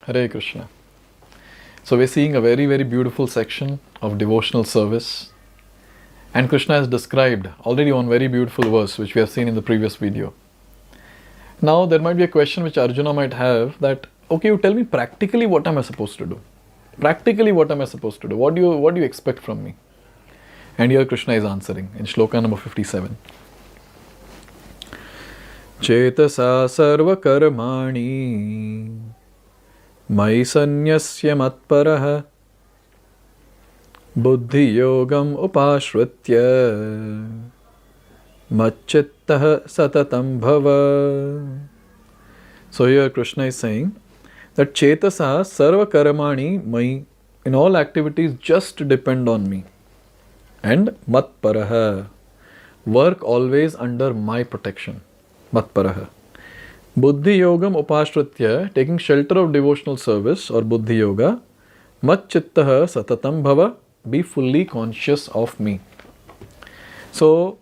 Hare Krishna. So we're seeing a very, very beautiful section of devotional service. And Krishna has described already one very beautiful verse which we have seen in the previous video. Now there might be a question which Arjuna might have that, okay, you tell me practically what am I supposed to do? Practically what am I supposed to do? What do you expect from me? And here Krishna is answering in Śloka number 57. Chetasa sarva karmani mai sanyasya matparaha buddhi yogam upashritya macchittah satatam bhava. So here Krishna is saying that Chetasa sarva karmani mai, in all activities just depend on me. And matparaha, work always under my protection. Matparaha. Buddhi yogam upashritya, taking shelter of devotional service or buddhi yoga. Macchittah satatam bhava, be fully conscious of me. So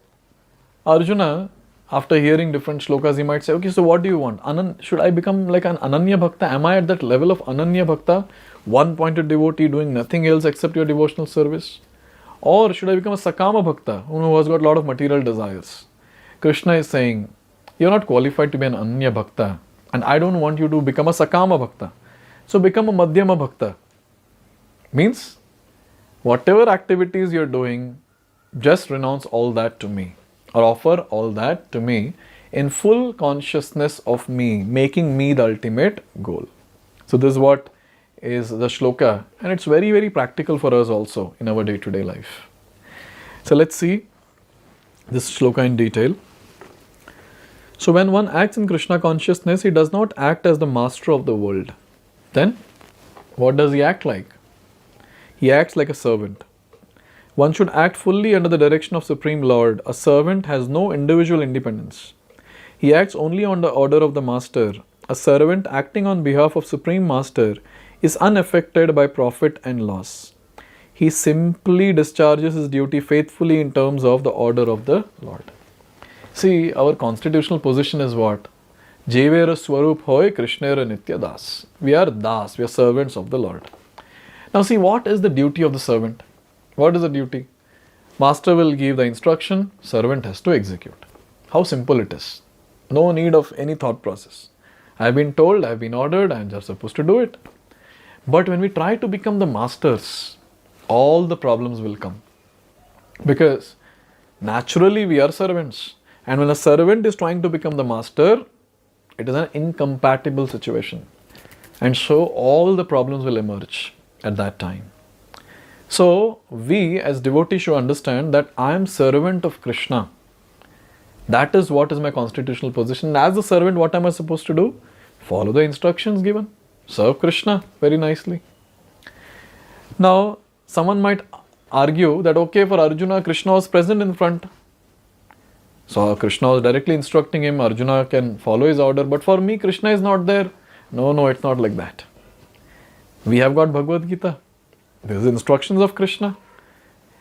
Arjuna, after hearing different shlokas, he might say, okay, so what do you want? Should I become like an Ananya Bhakta? Am I at that level of Ananya Bhakta, one-pointed devotee doing nothing else except your devotional service? Or should I become a Sakama Bhakta, who has got a lot of material desires? Krishna is saying, you're not qualified to be an Ananya Bhakta, and I don't want you to become a Sakama Bhakta. So become a Madhyama Bhakta. Means, whatever activities you're doing, just renounce all that to me, or offer all that to me in full consciousness of me, making me the ultimate goal. So this is what is the shloka, and it's very, very practical for us also in our day-to-day life. So let's see this shloka in detail. So when one acts in Krishna consciousness, he does not act as the master of the world. Then, what does he act like? He acts like a servant. One should act fully under the direction of Supreme Lord. A servant has no individual independence. He acts only on the order of the master. A servant acting on behalf of Supreme Master is unaffected by profit and loss. He simply discharges his duty faithfully in terms of the order of the Lord. See, our constitutional position is what? Jevera Swarup Hoy Krishnera Nitya Das. We are Das, we are servants of the Lord. Now see, what is the duty of the servant? What is the duty? Master will give the instruction, servant has to execute. How simple it is. No need of any thought process. I have been told, I have been ordered, I am just supposed to do it. But when we try to become the masters, all the problems will come. Because naturally we are servants. And when a servant is trying to become the master, it is an incompatible situation. And so all the problems will emerge at that time. So we as devotees should understand that I am servant of Krishna. That is what is my constitutional position. As a servant, what am I supposed to do? Follow the instructions given. Serve Krishna very nicely. Now, someone might argue that okay, for Arjuna, Krishna was present in front. So Krishna was directly instructing him, Arjuna can follow his order, but for me, Krishna is not there. No, it's not like that. We have got Bhagavad Gita. These are instructions of Krishna.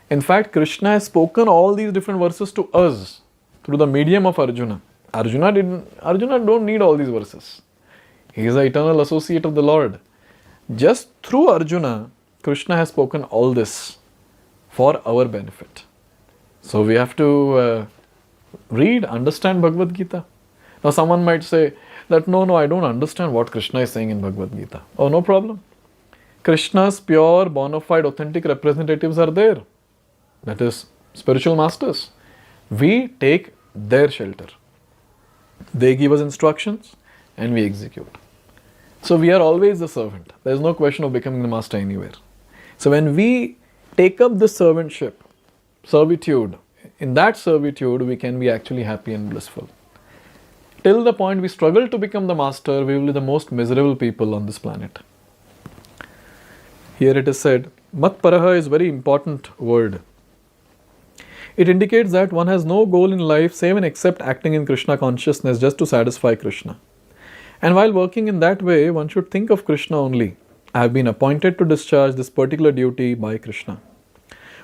In fact, Krishna has spoken all these different verses to us through the medium of Arjuna. Arjuna don't need all these verses. He is the eternal associate of the Lord. Just through Arjuna, Krishna has spoken all this for our benefit. So we have to read, understand Bhagavad Gita. Now someone might say that no, I don't understand what Krishna is saying in Bhagavad Gita. Oh, no problem. Krishna's pure, bona fide, authentic representatives are there. That is, spiritual masters. We take their shelter. They give us instructions and we execute. So we are always the servant. There is no question of becoming the master anywhere. So when we take up this servitude, in that servitude we can be actually happy and blissful. Till the point we struggle to become the master, we will be the most miserable people on this planet. Here it is said, Matparaha is a very important word. It indicates that one has no goal in life save and except acting in Krishna consciousness just to satisfy Krishna. And while working in that way, one should think of Krishna only. I have been appointed to discharge this particular duty by Krishna.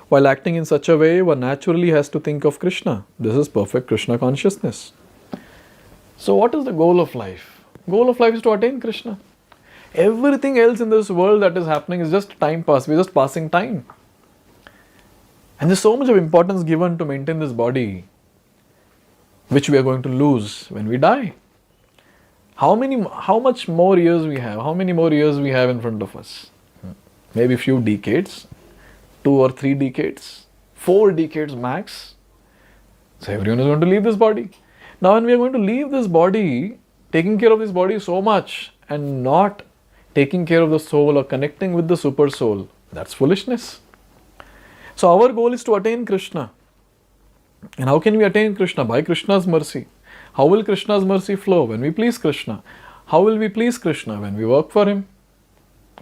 While acting in such a way, one naturally has to think of Krishna. This is perfect Krishna consciousness. So what is the goal of life? Goal of life is to attain Krishna. Everything else in this world that is happening is just time pass. We're just passing time. And there's so much of importance given to maintain this body, which we are going to lose when we die. How much more years we have? How many more years we have in front of us? Maybe a few decades, 2 or 3 decades, 4 decades max. So everyone is going to leave this body. Now when we are going to leave this body, taking care of this body so much and not taking care of the soul or connecting with the super soul, that's foolishness. So our goal is to attain Krishna. And how can we attain Krishna? By Krishna's mercy. How will Krishna's mercy flow? When we please Krishna. How will we please Krishna? When we work for Him.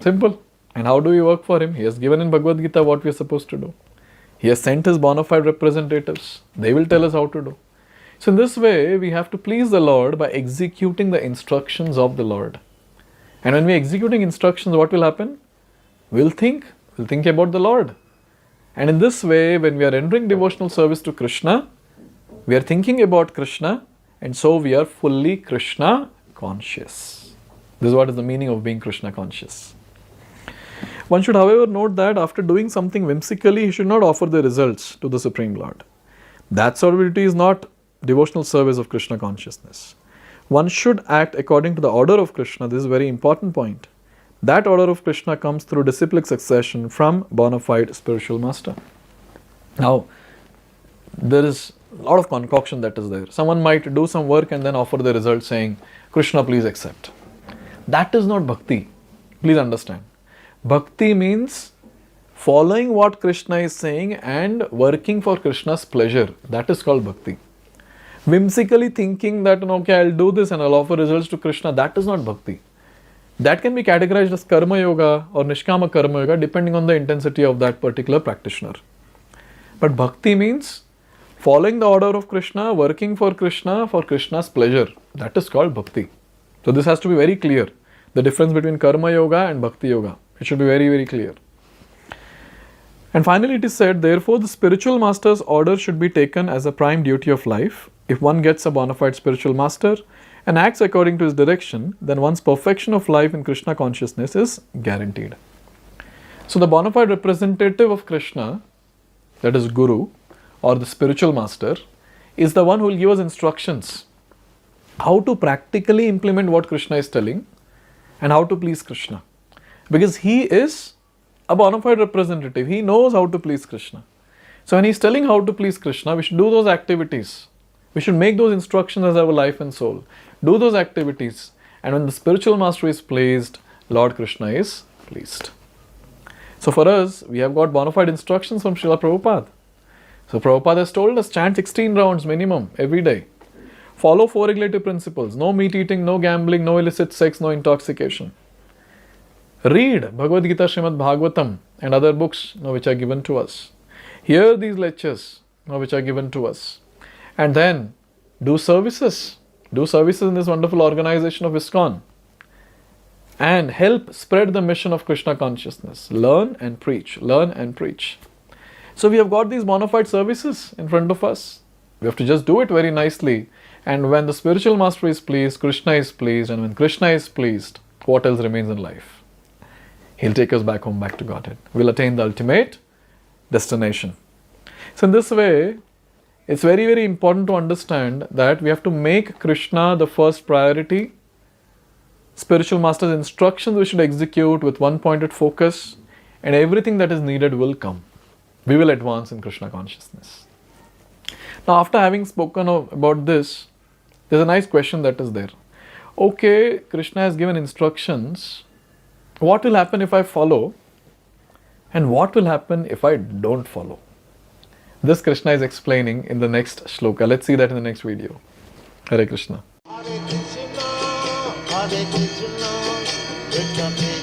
Simple. And how do we work for Him? He has given in Bhagavad Gita what we are supposed to do. He has sent His bona fide representatives. They will tell us how to do. So in this way, we have to please the Lord by executing the instructions of the Lord. And when we are executing instructions, what will happen? We'll think about the Lord. And in this way, when we are rendering devotional service to Krishna, we are thinking about Krishna, and so we are fully Krishna conscious. This is what is the meaning of being Krishna conscious. One should, however, note that after doing something whimsically, he should not offer the results to the Supreme Lord. That servility is not devotional service of Krishna consciousness. One should act according to the order of Krishna. This is a very important point. That order of Krishna comes through disciplic succession from bona fide spiritual master. Now, there is a lot of concoction that is there. Someone might do some work and then offer the result saying, Krishna, please accept. That is not bhakti. Please understand. Bhakti means following what Krishna is saying and working for Krishna's pleasure. That is called bhakti. Whimsically thinking that, okay, I'll do this and I'll offer results to Krishna, that is not bhakti. That can be categorized as karma yoga or nishkama karma yoga depending on the intensity of that particular practitioner. But bhakti means following the order of Krishna, working for Krishna's pleasure. That is called bhakti. So this has to be very clear. The difference between karma yoga and bhakti yoga. It should be very, very clear. And finally it is said, therefore the spiritual master's order should be taken as a prime duty of life. If one gets a bona fide spiritual master and acts according to his direction, then one's perfection of life in Krishna consciousness is guaranteed. So the bona fide representative of Krishna, that is Guru or the spiritual master, is the one who will give us instructions how to practically implement what Krishna is telling and how to please Krishna. Because he is a bona fide representative. He knows how to please Krishna. So when he is telling how to please Krishna, we should do those activities. We should make those instructions as our life and soul. Do those activities. And when the spiritual master is pleased, Lord Krishna is pleased. So for us, we have got bona fide instructions from Srila Prabhupada. So Prabhupada has told us, chant 16 rounds minimum every day. Follow 4 regulative principles. No meat eating, no gambling, no illicit sex, no intoxication. Read Bhagavad Gita, Srimad Bhagavatam and other books which are given to us. Hear these lectures which are given to us. And then do services. Do services in this wonderful organization of ISKCON. And help spread the mission of Krishna consciousness. Learn and preach. Learn and preach. So we have got these bona fide services in front of us. We have to just do it very nicely. And when the spiritual master is pleased, Krishna is pleased. And when Krishna is pleased, what else remains in life? He'll take us back home, back to Godhead. We'll attain the ultimate destination. So in this way, it's very, very important to understand that we have to make Krishna the first priority. Spiritual master's instructions we should execute with one-pointed focus, and everything that is needed will come. We will advance in Krishna consciousness. Now, after having spoken about this, there's a nice question that is there. Okay, Krishna has given instructions. What will happen if I follow? And what will happen if I don't follow? This Krishna is explaining in the next Śloka. Let's see that in the next video. Hare Krishna. Hare Krishna, Hare Krishna, Krishna Krishna.